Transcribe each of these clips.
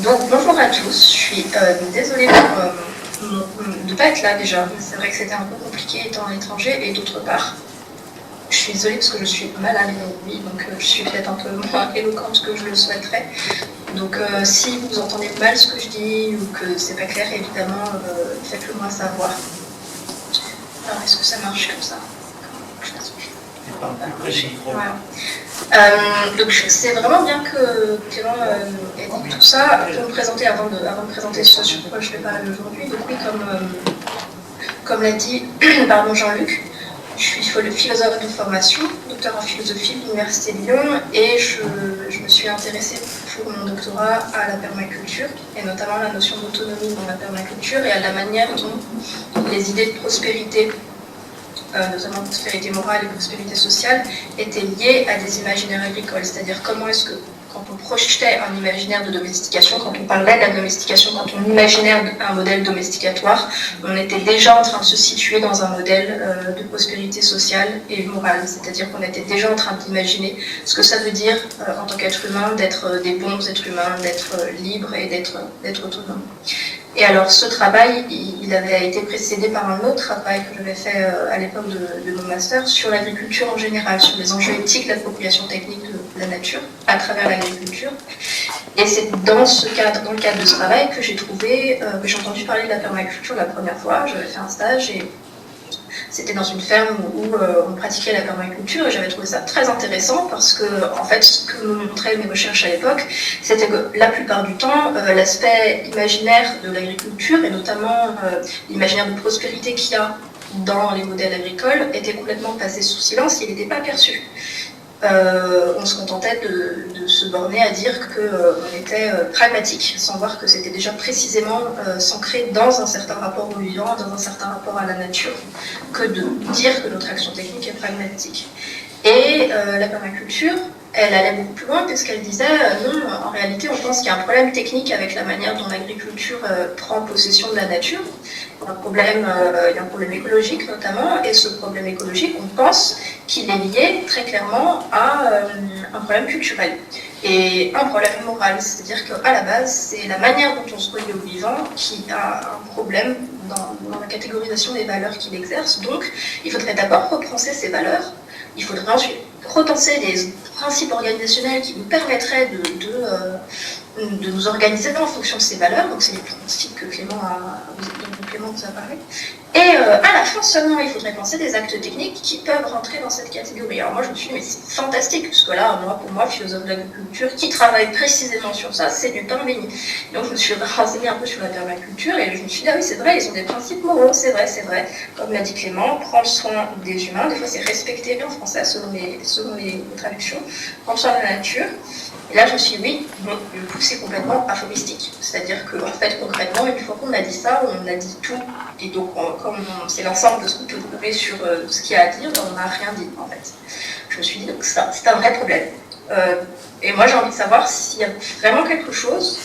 Donc bonjour à tous, je suis désolée de ne pas être là déjà. C'est vrai que c'était un peu compliqué étant à l'étranger et d'autre part, je suis désolée parce que je suis malade aujourd'hui, donc je suis peut-être un peu moins éloquente que je le souhaiterais. Donc si vous entendez mal ce que je dis ou que c'est pas clair, évidemment, faites-le moi savoir. Alors est-ce que ça marche comme ça? Voilà. Donc c'est vraiment bien que Clément ait dit tout ça. Pour me présenter, avant de présenter ce sur quoi je vais parler aujourd'hui, donc oui, comme l'a dit pardon, Jean-Luc, je suis philosophe de formation, docteur en philosophie de l'Université de Lyon, et je me suis intéressée pour mon doctorat à la permaculture, et notamment à la notion d'autonomie dans la permaculture et à la manière dont les idées de prospérité, notamment prospérité morale et prospérité sociale, étaient liées à des imaginaires agricoles. C'est-à-dire comment est-ce que, quand on projetait un imaginaire de domestication, quand on parlait de la domestication, quand on imaginait un modèle domesticatoire, on était déjà en train de se situer dans un modèle de prospérité sociale et morale. C'est-à-dire qu'on était déjà en train d'imaginer ce que ça veut dire en tant qu'être humain d'être des bons êtres humains, d'être libres et d'être autonomes. Et alors ce travail, il avait été précédé par un autre travail que j'avais fait à l'époque de mon master sur l'agriculture en général, sur les enjeux éthiques de l'appropriation technique de la nature à travers l'agriculture. Et c'est dans le cadre de ce travail que j'ai entendu parler de la permaculture la première fois. J'avais fait un stage et c'était dans une ferme où on pratiquait la permaculture et j'avais trouvé ça très intéressant parce que, en fait, ce que me montraient mes recherches à l'époque, c'était que la plupart du temps, l'aspect imaginaire de l'agriculture et notamment l'imaginaire de prospérité qu'il y a dans les modèles agricoles était complètement passé sous silence, il n'était pas perçu. On se contentait de se borner à dire qu'on était pragmatique, sans voir que c'était déjà précisément s'ancrer dans un certain rapport au vivant, dans un certain rapport à la nature, que de dire que notre action technique est pragmatique. Et la permaculture, elle allait beaucoup plus loin puisqu'elle disait non, en réalité, on pense qu'il y a un problème technique avec la manière dont l'agriculture prend possession de la nature. Il y a un problème écologique notamment, et ce problème écologique, on pense qu'il est lié très clairement à un problème culturel et un problème moral. C'est-à-dire qu'à la base, c'est la manière dont on se relie au vivant qui a un problème dans la catégorisation des valeurs qu'il exerce. Donc, il faudrait d'abord repenser ces valeurs. Il faudrait ensuite repenser des principes organisationnels qui nous permettraient de nous organiser en fonction de ces valeurs. Donc c'est les principes que Clément vous a parlé. Et à la fin seulement, il faudrait penser des actes techniques qui peuvent rentrer dans cette catégorie. Alors moi je me suis dit, mais c'est fantastique, parce que là, pour moi, philosophe de l'agriculture, qui travaille précisément sur ça, c'est du pain béni. Donc je me suis renseignée un peu sur la permaculture et je me suis dit, ah oui, c'est vrai, ils ont des principes moraux, c'est vrai. Comme l'a dit Clément, prendre soin des humains, des fois c'est respecter en français selon les traductions, prendre soin de la nature. Et là, je me suis dit, oui, bon, du coup, c'est complètement aphoristique. C'est-à-dire que, en fait, concrètement, une fois qu'on a dit ça, on a dit tout. Et donc, comme c'est l'ensemble de ce qu'on peut trouver sur ce qu'il y a à dire, on n'a rien dit, en fait. Je me suis dit, donc ça, c'est un vrai problème. Et moi, j'ai envie de savoir s'il y a vraiment quelque chose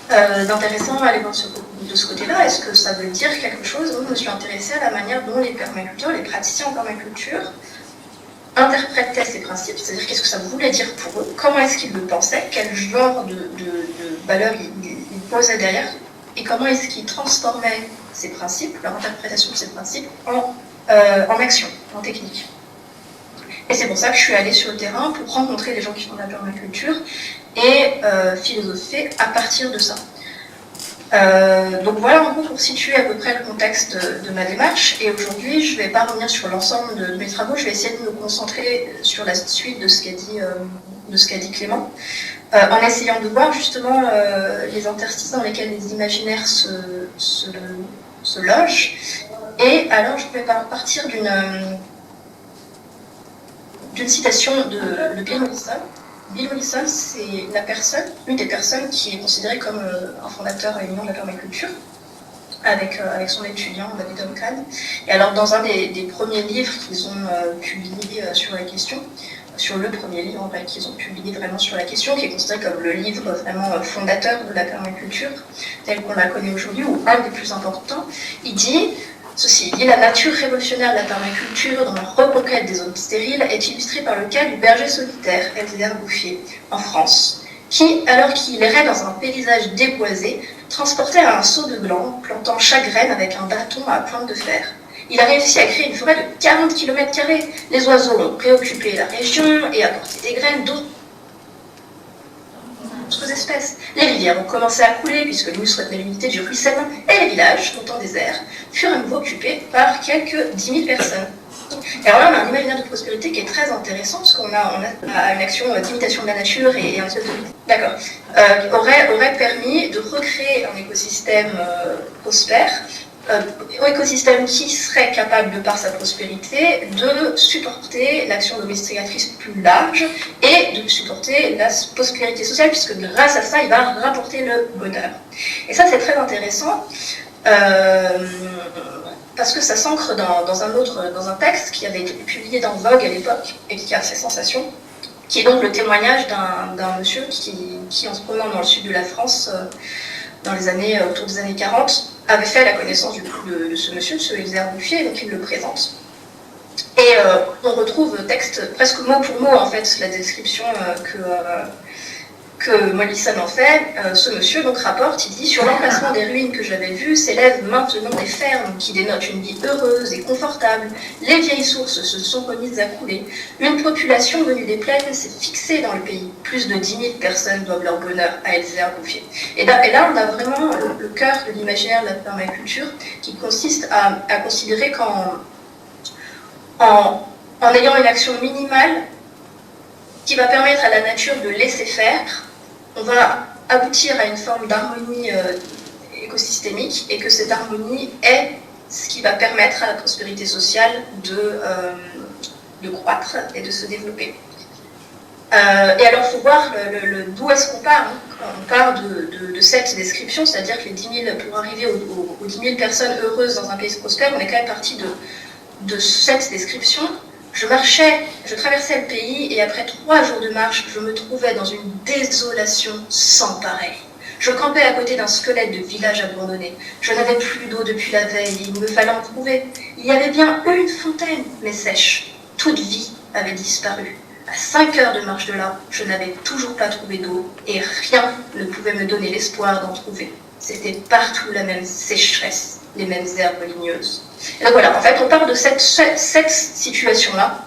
d'intéressant à aller voir de ce côté-là. Est-ce que ça veut dire quelque chose? Moi, je me suis intéressée à la manière dont les permaculteurs, les praticiens en permaculture, interprétait ces principes, c'est-à-dire qu'est-ce que ça voulait dire pour eux, comment est-ce qu'ils le pensaient, quel genre de valeurs ils posaient derrière, et comment est-ce qu'ils transformaient ces principes, leur interprétation de ces principes, en action, en technique. Et c'est pour ça que je suis allée sur le terrain pour rencontrer les gens qui font de la permaculture et philosopher à partir de ça. Donc voilà en gros pour situer à peu près le contexte de ma démarche, et aujourd'hui je ne vais pas revenir sur l'ensemble de mes travaux, je vais essayer de me concentrer sur la suite de ce qu'a dit Clément, en essayant de voir justement les interstices dans lesquels les imaginaires se logent. Et alors je vais partir d'une citation de Bill Wilson. Bill Wilson, c'est une des personnes qui est considérée comme un fondateur et union de la permaculture, avec son étudiant David Duncan. Et alors, dans un des premiers livres qu'ils ont publié sur la question, sur le premier livre en fait, qu'ils ont publié vraiment sur la question, qui est considéré comme le livre vraiment fondateur de la permaculture, tel qu'on la connaît aujourd'hui, ou un des plus importants, il dit ceci, la nature révolutionnaire de la permaculture dans la reconquête des zones stériles est illustrée par le cas du berger solitaire, Elzéar Bouffier, en France, qui, alors qu'il errait dans un paysage déboisé, transportait un seau de gland, plantant chaque graine avec un bâton à pointe de fer. Il a réussi à créer une forêt de 40 km². Les oiseaux ont préoccupé la région et apporté des graines d'autres espèces. Les rivières ont commencé à couler puisque l'humus retenait l'humidité du ruissellement et les villages, longtemps déserts, furent à nouveau occupés par quelques 10 000 personnes. Et alors là, on a un imaginaire de prospérité qui est très intéressant parce qu'on a une action d'imitation de la nature et un espèce de... D'accord. Aurait permis de recréer un écosystème prospère, un écosystème qui serait capable, de par sa prospérité, de supporter l'action domesticatrice plus large et de supporter la prospérité sociale, puisque grâce à ça, il va rapporter le bonheur. Et ça, c'est très intéressant, parce que ça s'ancre dans un texte qui avait été publié dans Vogue à l'époque, et qui a fait sensation, qui est donc le témoignage d'un monsieur qui, en se promenant dans le sud de la France, dans les années, autour des années 40, avait fait la connaissance du coup de ce monsieur, de ce Elzéar Bouffier, donc il le présente. Et on retrouve le texte presque mot pour mot, en fait, la description que Mollison en fait. Ce monsieur donc rapporte, il dit « Sur l'emplacement des ruines que j'avais vues s'élèvent maintenant des fermes qui dénotent une vie heureuse et confortable. Les vieilles sources se sont remises à couler. Une population venue des plaines s'est fixée dans le pays. Plus de 10 000 personnes doivent leur bonheur à Elzéar Bouffier. » Et là, on a vraiment le cœur de l'imaginaire de la permaculture qui consiste à considérer qu'en ayant une action minimale qui va permettre à la nature de laisser faire, on va aboutir à une forme d'harmonie écosystémique, et que cette harmonie est ce qui va permettre à la prospérité sociale de croître et de se développer. Et alors, il faut voir d'où est-ce qu'on part. On part de cette description, c'est-à-dire que les 10 000, pour arriver aux 10 000 personnes heureuses dans un pays prospère, on est quand même parti de cette description. Je traversais le pays, et après 3 jours de marche, je me trouvais dans une désolation sans pareil. Je campais à côté d'un squelette de village abandonné. Je n'avais plus d'eau depuis la veille, et il me fallait en trouver. Il y avait bien une fontaine, mais sèche. Toute vie avait disparu. À 5 heures de marche de là, je n'avais toujours pas trouvé d'eau, et rien ne pouvait me donner l'espoir d'en trouver. C'était partout la même sécheresse, les mêmes herbes ligneuses. Et donc voilà, en fait, on part de cette situation-là,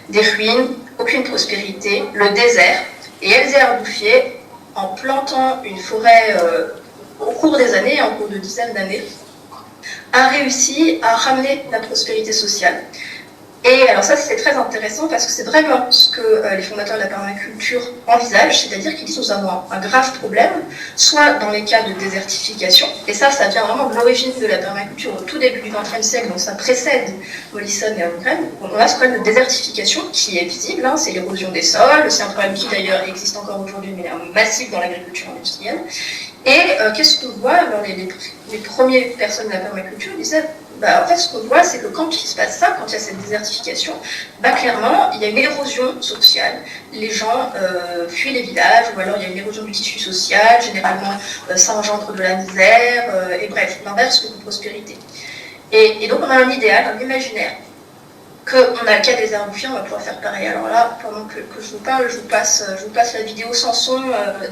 des ruines, aucune prospérité, le désert, et Elzéar Bouffier, en plantant une forêt au cours des années, en cours de dizaines d'années, a réussi à ramener la prospérité sociale. Et alors ça, c'est très intéressant parce que c'est vraiment ce que les fondateurs de la permaculture envisagent, c'est-à-dire qu'ils disent nous avons un grave problème, soit dans les cas de désertification, et ça vient vraiment de l'origine de la permaculture au tout début du XXe siècle, donc ça précède Mollison et Holmgren. On a ce problème de désertification qui est visible, c'est l'érosion des sols, c'est un problème qui d'ailleurs existe encore aujourd'hui, mais massif dans l'agriculture industrielle. Et qu'est-ce qu'on voit? Alors, les premières personnes de la permaculture disaient en fait, ce qu'on voit, c'est que quand il se passe ça, quand il y a cette désertification, clairement, il y a une érosion sociale. Les gens fuient les villages, ou alors il y a une érosion du tissu social, généralement ça engendre de la misère, et bref, l'inverse de la prospérité. Et donc on a un idéal, un imaginaire, qu'on a le cas des Elzéar Bouffier, on va pouvoir faire pareil. Alors là, pendant que je vous parle, je vous passe la vidéo sans son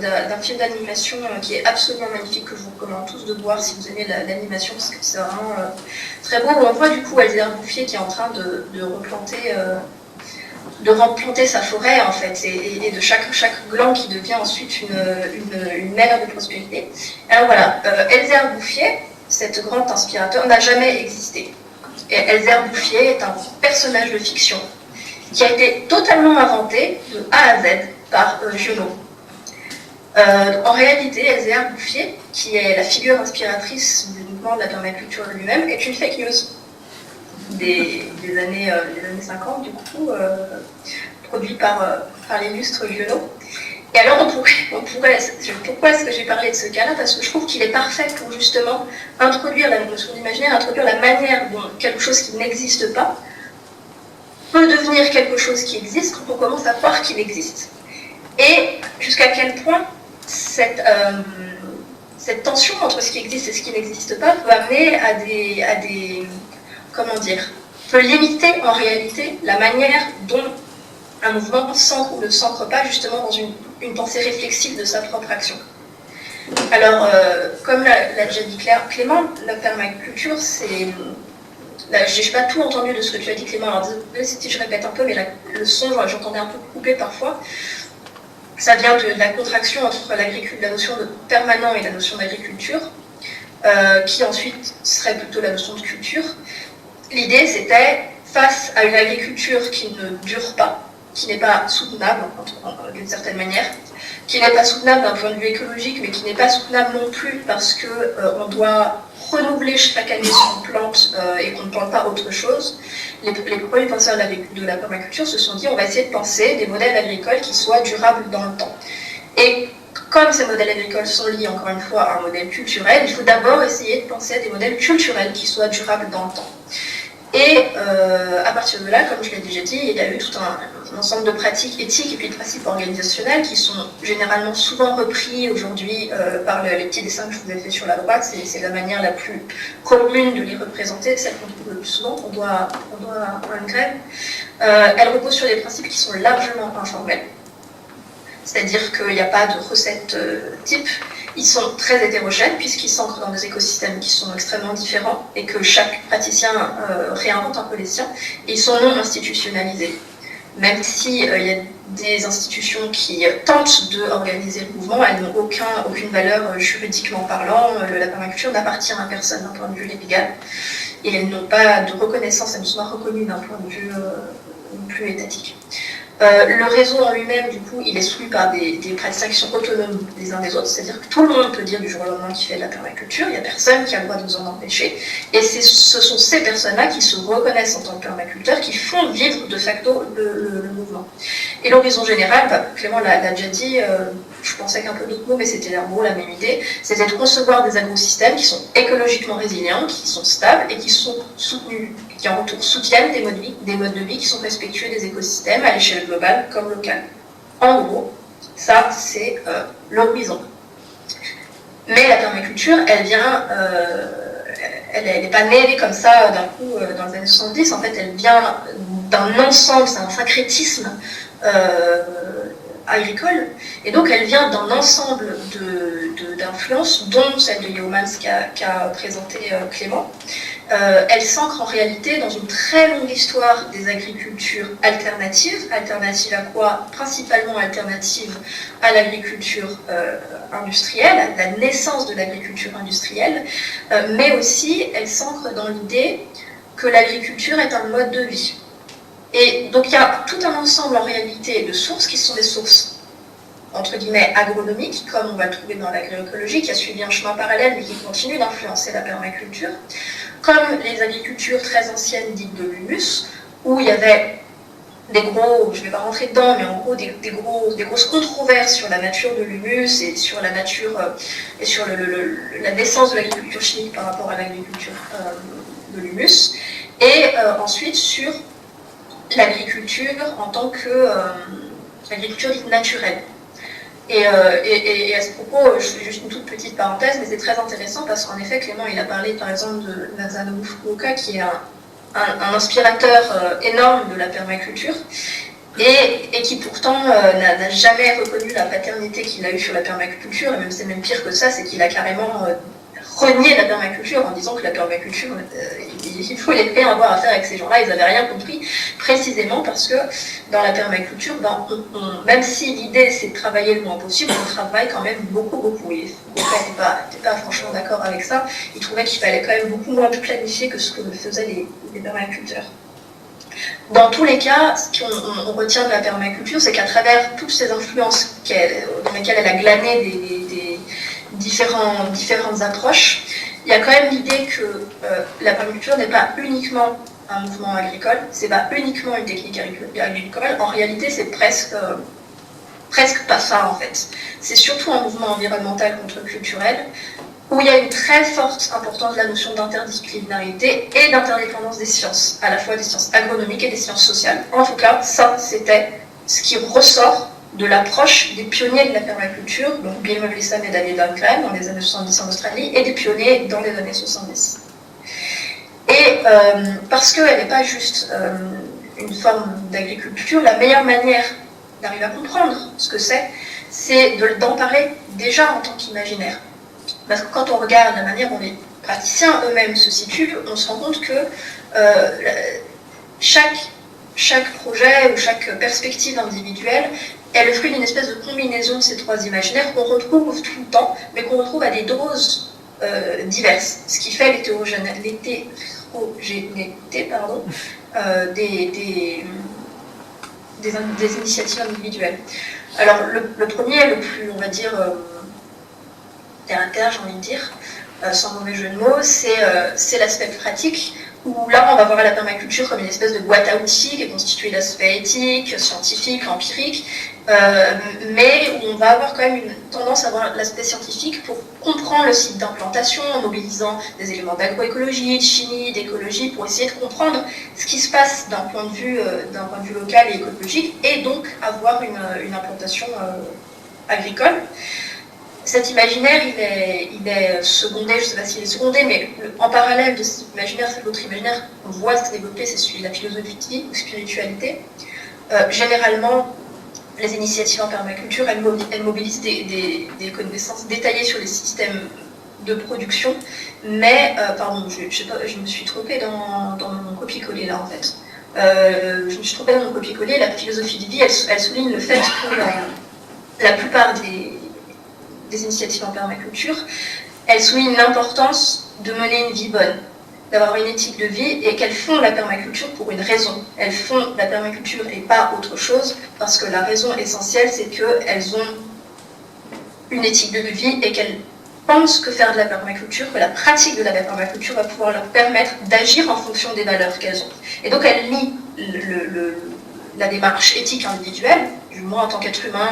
d'un film d'animation qui est absolument magnifique, que je vous recommande tous de voir si vous aimez l'animation, parce que c'est vraiment très beau. On voit du coup Elzéar Bouffier qui est en train de replanter sa forêt, en fait, et de chaque gland qui devient ensuite une mer de prospérité. Alors voilà, Elzéar Bouffier, cet grand inspirateur, n'a jamais existé. Et Elzéar Bouffier est un personnage de fiction qui a été totalement inventé de A à Z par Giono. En réalité, Elzéar Bouffier, qui est la figure inspiratrice du mouvement de la permaculture lui-même, est une fake news des années 50, du coup, produit par l'illustre Giono. Et alors pourquoi est-ce que j'ai parlé de ce cas-là? Parce que je trouve qu'il est parfait pour justement introduire la notion d'imaginaire, introduire la manière dont quelque chose qui n'existe pas peut devenir quelque chose qui existe quand on commence à croire qu'il existe. Et jusqu'à quel point cette tension entre ce qui existe et ce qui n'existe pas peut amener à des comment dire, peut limiter en réalité la manière dont un mouvement s'ancre ou ne s'ancre pas justement dans une une pensée réflexive de sa propre action. Alors, comme l'a déjà dit Clément, la permaculture, c'est... Je n'ai pas tout entendu de ce que tu as dit, Clément, alors désolé si je répète un peu, mais le son, j'entendais un peu coupé parfois. Ça vient de la contraction entre la notion de permanent et la notion d'agriculture, qui ensuite serait plutôt la notion de culture. L'idée, c'était, face à une agriculture qui ne dure pas, qui n'est pas soutenable d'une certaine manière, qui n'est pas soutenable d'un point de vue écologique, mais qui n'est pas soutenable non plus parce qu'on doit renouveler chaque année son plante et qu'on ne plante pas autre chose. Les premiers penseurs de la permaculture se sont dit on va essayer de penser des modèles agricoles qui soient durables dans le temps. Et comme ces modèles agricoles sont liés encore une fois à un modèle culturel, il faut d'abord essayer de penser à des modèles culturels qui soient durables dans le temps. Et à partir de là, comme je l'ai déjà dit, il y a eu tout un ensemble de pratiques éthiques et puis de principes organisationnels qui sont généralement souvent repris aujourd'hui par les petits dessins que je vous ai fait sur la droite. C'est la manière la plus commune de les représenter, celle qu'on trouve le plus souvent. On doit avoir une grève. Elle repose sur des principes qui sont largement informels. C'est-à-dire qu'il n'y a pas de recette type. Ils sont très hétérogènes puisqu'ils s'ancrent dans des écosystèmes qui sont extrêmement différents et que chaque praticien réinvente un peu les siens. Et ils sont non institutionnalisés. Même s'il y a des institutions qui tentent d'organiser le mouvement, elles n'ont aucune valeur juridiquement parlant. La permaculture n'appartient à personne d'un point de vue légal. Et elles n'ont pas de reconnaissance, elles ne sont pas reconnues d'un point de vue plus étatique. Le réseau en lui-même, du coup, il est soutenu par des praticiens qui sont autonomes les uns des autres, c'est-à-dire que tout le monde peut dire du jour au lendemain qu'il fait de la permaculture, il n'y a personne qui a le droit de nous en empêcher, et ce sont ces personnes-là qui se reconnaissent en tant que permaculteurs, qui font vivre de facto le mouvement. Et l'horizon général, Clément l'a déjà dit, je pensais qu'un peu d'autres mots, mais c'était en gros la même idée, c'était de concevoir des agrosystèmes qui sont écologiquement résilients, qui sont stables et qui sont soutenus, qui en retour soutiennent des modes de vie qui sont respectueux des écosystèmes à l'échelle globale comme locale. En gros, ça c'est l'horizon. Mais la permaculture, elle vient, elle n'est pas née comme ça d'un coup dans les années 70, en fait elle vient d'un ensemble, c'est un syncrétisme agricole, et donc elle vient d'un ensemble d'influences, dont celle de Yeomans qu'a présenté Clément. Elle s'ancre en réalité dans une très longue histoire des agricultures alternatives. Alternatives à quoi? Principalement alternatives à l'agriculture industrielle, à la naissance de l'agriculture industrielle, mais aussi elle s'ancre dans l'idée que l'agriculture est un mode de vie. Et donc il y a tout un ensemble en réalité de sources qui sont des sources entre guillemets agronomiques, comme on va le trouver dans l'agroécologie, qui a suivi un chemin parallèle mais qui continue d'influencer la permaculture, comme les agricultures très anciennes dites de l'humus, où il y avait des gros, je ne vais pas rentrer dedans, mais en gros des grosses controverses sur la nature de l'humus et sur la nature et sur la naissance de l'agriculture chimique par rapport à l'agriculture de l'humus, et ensuite sur l'agriculture en tant que agriculture dite naturelle. Et à ce propos, juste une toute petite parenthèse, mais c'est très intéressant parce qu'en effet, Clément, il a parlé par exemple de Masanobu Fukuoka, qui est un inspirateur énorme de la permaculture, et qui pourtant n'a jamais reconnu la paternité qu'il a eue sur la permaculture, et même c'est même pire que ça, c'est qu'il a carrément renier la permaculture en disant que la permaculture, il faut les faire avoir affaire avec ces gens-là, ils n'avaient rien compris, précisément parce que dans la permaculture, même si l'idée c'est de travailler le moins possible, on travaille quand même beaucoup. Et n'était pas franchement d'accord avec ça, il trouvait qu'il fallait quand même beaucoup moins planifier que ce que faisaient les permaculteurs. Dans tous les cas, ce qu'on retient de la permaculture, c'est qu'à travers toutes ces influences dans lesquelles elle a glané des différentes approches, il y a quand même l'idée que la permaculture n'est pas uniquement un mouvement agricole, c'est pas uniquement une technique agricole, en réalité c'est presque pas ça en fait. C'est surtout un mouvement environnemental contre-culturel, où il y a une très forte importance de la notion d'interdisciplinarité et d'interdépendance des sciences, à la fois des sciences agronomiques et des sciences sociales. En tout cas, ça c'était ce qui ressort de l'approche des pionniers de la permaculture, donc Bill Mollison et David Duncan dans les années 70 en Australie, et des pionniers dans les années 70. Et parce qu'elle n'est pas juste une forme d'agriculture, la meilleure manière d'arriver à comprendre ce que c'est c'est d'en parler déjà en tant qu'imaginaire. Parce que quand on regarde la manière dont les praticiens eux-mêmes se situent, on se rend compte que chaque projet ou chaque perspective individuelle est le fruit d'une espèce de combinaison de ces trois imaginaires qu'on retrouve tout le temps, mais qu'on retrouve à des doses diverses, ce qui fait l'hétérogénéité des initiatives individuelles. Alors le premier, le plus, on va dire, terre à terre, j'ai envie de dire, sans mauvais jeu de mots, c'est l'aspect pratique, où là on va voir la permaculture comme une espèce de boîte à outils qui est constituée d'aspects éthiques, scientifiques, empiriques, mais où on va avoir quand même une tendance à voir l'aspect scientifique pour comprendre le site d'implantation en mobilisant des éléments d'agroécologie, de chimie, d'écologie, pour essayer de comprendre ce qui se passe d'un point de vue local et écologique, et donc avoir une implantation agricole. Cet imaginaire, il est secondé, je ne sais pas s'il est secondé, mais en parallèle de cet imaginaire, l'autre imaginaire qu'on voit se développer, c'est celui de la philosophie de vie ou spiritualité. Généralement, les initiatives en permaculture, elles mobilisent des connaissances détaillées sur les systèmes de production, mais, pardon, je me suis trompée dans mon copier-coller là en fait. Je me suis trompée dans mon copier-coller, la philosophie de vie, elle souligne le fait que la plupart des initiatives en permaculture, elles soulignent l'importance de mener une vie bonne, d'avoir une éthique de vie, et qu'elles font la permaculture pour une raison. Elles font la permaculture et pas autre chose, parce que la raison essentielle, c'est qu'elles ont une éthique de vie et qu'elles pensent que faire de la permaculture, que la pratique de la permaculture va pouvoir leur permettre d'agir en fonction des valeurs qu'elles ont. Et donc elles lient la démarche éthique individuelle. Moi, en tant qu'être humain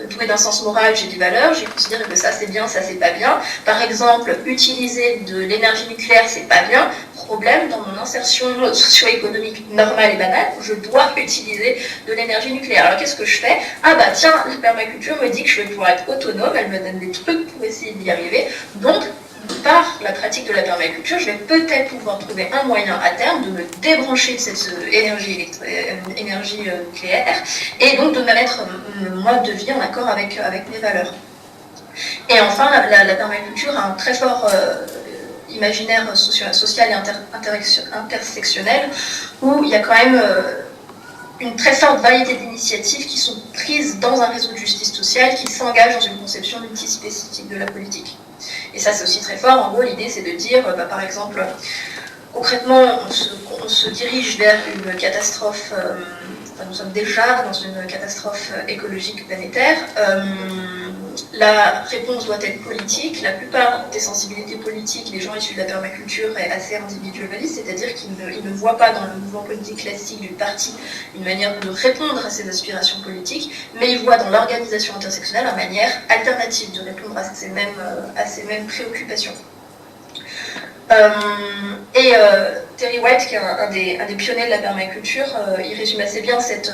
doué d'un sens moral, j'ai des valeurs, j'ai considéré que ça c'est bien, ça c'est pas bien. Par exemple, utiliser de l'énergie nucléaire, c'est pas bien. Problème, dans mon insertion socio-économique normale et banale, je dois utiliser de l'énergie nucléaire. Alors qu'est-ce que je fais? Ah bah tiens, la permaculture me dit que je vais pouvoir être autonome, elle me donne des trucs pour essayer d'y arriver. Donc, par la pratique de la permaculture, je vais peut-être pouvoir trouver un moyen à terme de me débrancher de cette énergie nucléaire et donc de me mettre mon mode de vie en accord avec mes valeurs. Et enfin, la permaculture a un très fort imaginaire social et intersectionnel où il y a quand même une très forte variété d'initiatives qui sont prises dans un réseau de justice sociale qui s'engage dans une conception multispécifique de la politique. Et ça, c'est aussi très fort. En gros, l'idée, c'est de dire, par exemple, concrètement, on se dirige vers une catastrophe, nous sommes déjà dans une catastrophe écologique planétaire. La réponse doit être politique. La plupart des sensibilités politiques, les gens issus de la permaculture, est assez individualiste, c'est-à-dire qu'ils ne voient pas dans le mouvement politique classique du parti une manière de répondre à ces aspirations politiques, mais ils voient dans l'organisation intersectionnelle une manière alternative de répondre à ces mêmes préoccupations. Terry White, qui est un des pionniers de la permaculture, il résume assez bien cette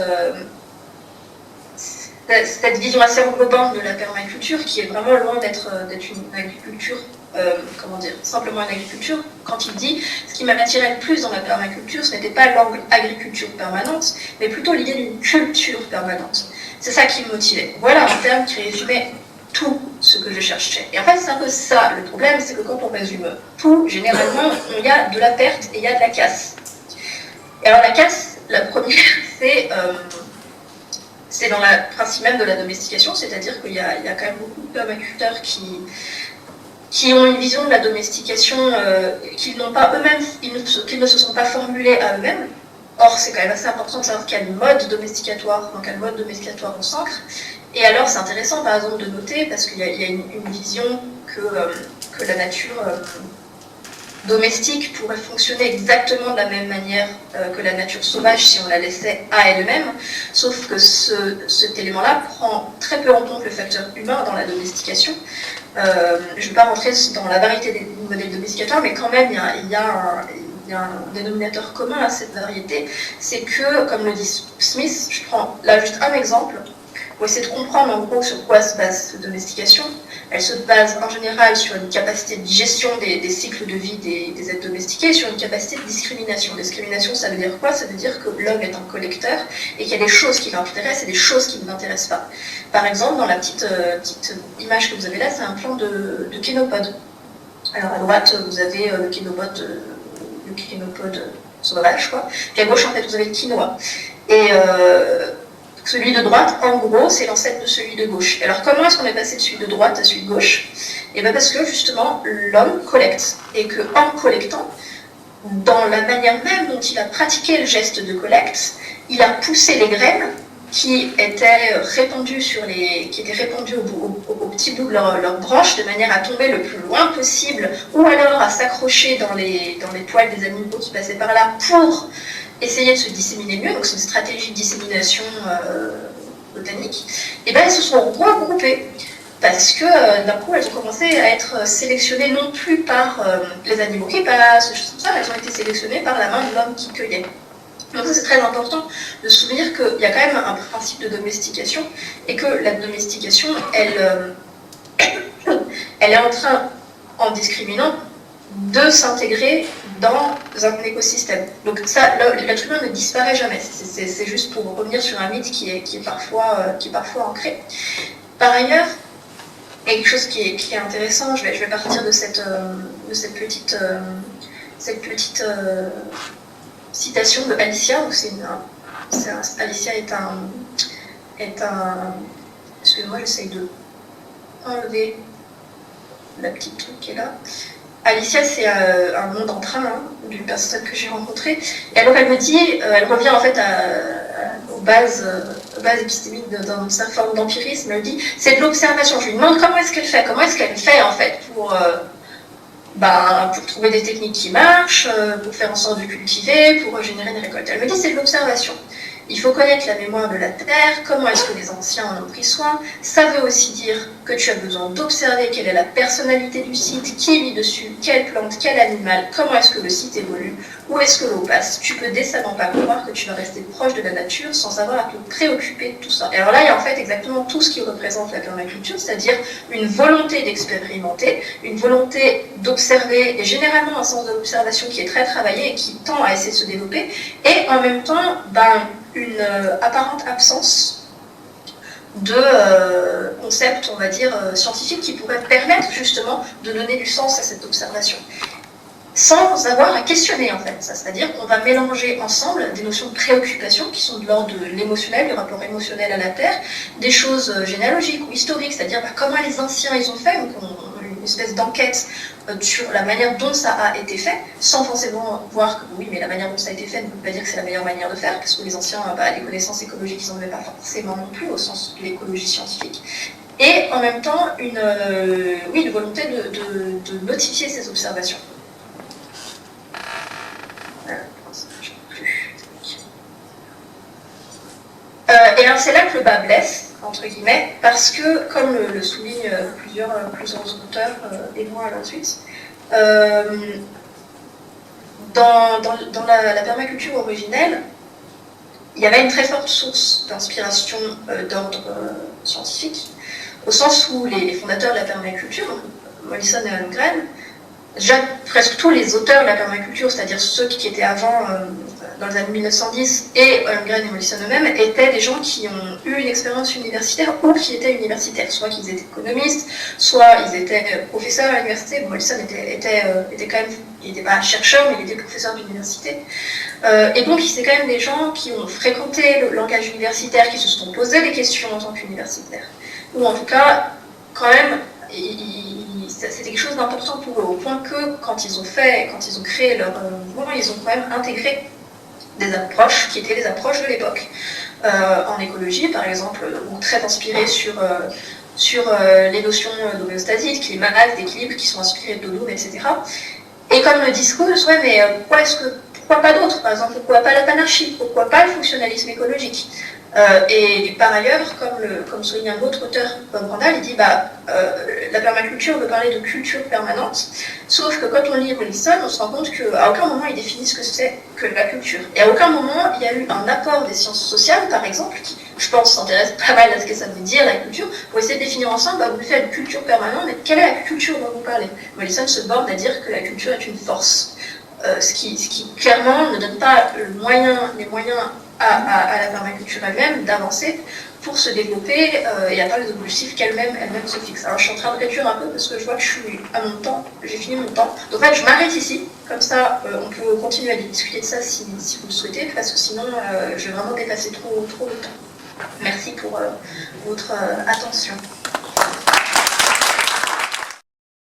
vision assez englobante de la permaculture, qui est vraiment loin d'être une agriculture, simplement une agriculture. Quand il dit, ce qui m'a attiré le plus dans la permaculture, ce n'était pas l'angle agriculture permanente, mais plutôt l'idée d'une culture permanente. C'est ça qui me motivait. Voilà un terme qui résumait tout ce que je cherchais. Et en fait, c'est un peu ça le problème, c'est que quand on résume tout, généralement, il y a de la perte et il y a de la casse. Et alors la casse, la première, c'est dans le principe même de la domestication, c'est-à-dire qu'il y a quand même beaucoup de permaculteurs qui ont une vision de la domestication qu'ils n'ont pas eux-mêmes, qu'ils ne se sont pas formulés à eux-mêmes. Or, c'est quand même assez important de savoir quel mode domesticatoire on s'ancre. Et alors, c'est intéressant, par exemple, de noter, parce qu'il y a une vision que la nature domestique pourrait fonctionner exactement de la même manière que la nature sauvage si on la laissait à elle-même, sauf que cet élément-là prend très peu en compte le facteur humain dans la domestication. Je ne vais pas rentrer dans la variété des modèles domesticateurs, mais quand même, il y a un dénominateur commun à cette variété, c'est que, comme le dit Smith, je prends là juste un exemple, pour essayer de comprendre en gros sur quoi se base cette domestication. elle se base en général sur une capacité de gestion des cycles de vie des êtres domestiqués et sur une capacité de discrimination. Discrimination, ça veut dire quoi? Ça veut dire que l'homme est un collecteur et qu'il y a des choses qui l'intéressent et des choses qui ne l'intéressent pas. Par exemple, dans la petite image que vous avez là, c'est un plan de kénopode. Alors à droite, vous avez le kénopode sauvage, quoi. Puis à gauche, en fait, vous avez le quinoa. Et celui de droite, en gros, c'est l'ancêtre de celui de gauche. Alors comment est-ce qu'on est passé de celui de droite à celui de gauche? Et bien parce que justement, l'homme collecte. Et qu'en collectant, dans la manière même dont il a pratiqué le geste de collecte, il a poussé les graines qui étaient répandues au petit bout de leur branche, de manière à tomber le plus loin possible, ou alors à s'accrocher dans les poils des animaux qui passaient par là pour essayer de se disséminer mieux. Donc c'est une stratégie de dissémination botanique. Et bien elles se sont regroupées parce que d'un coup elles ont commencé à être sélectionnées non plus par les animaux qui passent, choses comme ça, elles ont été sélectionnées par la main de l'homme qui cueillait. Donc c'est très important de se souvenir qu'il y a quand même un principe de domestication et que la domestication, elle est en train, en discriminant, de s'intégrer dans un écosystème. Donc ça, l'être humain ne disparaît jamais. C'est juste pour revenir sur un mythe qui est parfois ancré. Par ailleurs, il y a quelque chose qui est intéressant, je vais partir de cette petite citation de Alicia, où Alicia est un... Excusez-moi, j'essaye de enlever la petite truc qui est là. Alicia, c'est un nom d'emprunt d'une personne que j'ai rencontrée. Et alors elle me dit, elle revient en fait aux bases épistémiques dans sa forme d'empirisme. Elle dit, c'est de l'observation. Je lui demande comment est-ce qu'elle fait en fait pour trouver des techniques qui marchent, pour faire en sorte de cultiver, pour générer des récoltes. Elle me dit, c'est de l'observation. Il faut connaître la mémoire de la terre, comment est-ce que les anciens en ont pris soin. Ça veut aussi dire que tu as besoin d'observer quelle est la personnalité du site, qui vit dessus, quelle plante, quel animal, comment est-ce que le site évolue, où est-ce que l'eau passe. Tu peux décemment pas croire que tu vas rester proche de la nature sans avoir à te préoccuper de tout ça. Et alors là, il y a en fait exactement tout ce qui représente la permaculture, c'est-à-dire une volonté d'expérimenter, une volonté d'observer, et généralement un sens de l'observation qui est très travaillé et qui tend à essayer de se développer, et en même temps, une apparente absence de concepts, on va dire, scientifiques qui pourraient permettre justement de donner du sens à cette observation. Sans avoir à questionner en fait ça, c'est-à-dire qu'on va mélanger ensemble des notions de préoccupation qui sont de l'ordre de l'émotionnel, du rapport émotionnel à la Terre, des choses généalogiques ou historiques, c'est-à-dire comment les anciens ils ont fait, donc une espèce d'enquête sur la manière dont ça a été fait, sans forcément voir que oui, mais la manière dont ça a été fait ne veut pas dire que c'est la meilleure manière de faire, parce que les anciens, les connaissances écologiques, ils n'en avaient pas forcément non plus, au sens de l'écologie scientifique. Et en même temps, une volonté de notifier ces observations. Et alors c'est là que le bas blesse, entre guillemets, parce que, comme le soulignent plusieurs auteurs, et moi ensuite, dans la permaculture originelle, il y avait une très forte source d'inspiration d'ordre scientifique, au sens où les fondateurs de la permaculture, Mollison et Holmgren, déjà presque tous les auteurs de la permaculture, c'est-à-dire ceux qui étaient avant, dans les années 1910, et Holmgren et Mollison eux-mêmes, étaient des gens qui ont eu une expérience universitaire ou qui étaient universitaires, soit qu'ils étaient économistes, soit ils étaient professeurs à l'université. Bon, Mollison était quand même, il n'était pas chercheur, mais il était professeur d'université. Et donc, c'est quand même des gens qui ont fréquenté le langage universitaire, qui se sont posés des questions en tant qu'universitaires. Ou en tout cas, quand même, c'était quelque chose d'important pour eux, au point que quand ils ont créé leur mouvement, ils ont quand même intégré des approches qui étaient les approches de l'époque. En écologie, par exemple, très inspirées sur les notions d'homéostasie, de climat, d'équilibre, qui sont inspirées de Dodum, etc. Et comme le discours, ouais, mais pourquoi pas d'autres? Par exemple, pourquoi pas la panarchie? Pourquoi pas le fonctionnalisme écologique? Et par ailleurs, comme souligne un autre auteur, Bob Randall, il dit la permaculture veut parler de culture permanente, sauf que quand on lit Mollison, on se rend compte qu'à aucun moment il définit ce que c'est que la culture. Et à aucun moment il y a eu un apport des sciences sociales, par exemple, qui, je pense, s'intéresse pas mal à ce que ça veut dire la culture, pour essayer de définir ensemble, vous faites une culture permanente, mais quelle est la culture dont vous parlez? Mollison se borne à dire que la culture est une force. Ce qui clairement ne donne pas les moyens à la permaculture elle-même d'avancer pour se développer et atteindre les objectifs qu'elle-même se fixe. Alors je suis en train de réduire un peu parce que je vois que je suis à mon temps, j'ai fini mon temps. Donc en fait je m'arrête ici, comme ça on peut continuer à discuter de ça si vous le souhaitez, parce que sinon je vais vraiment dépasser trop le temps. Merci pour votre attention.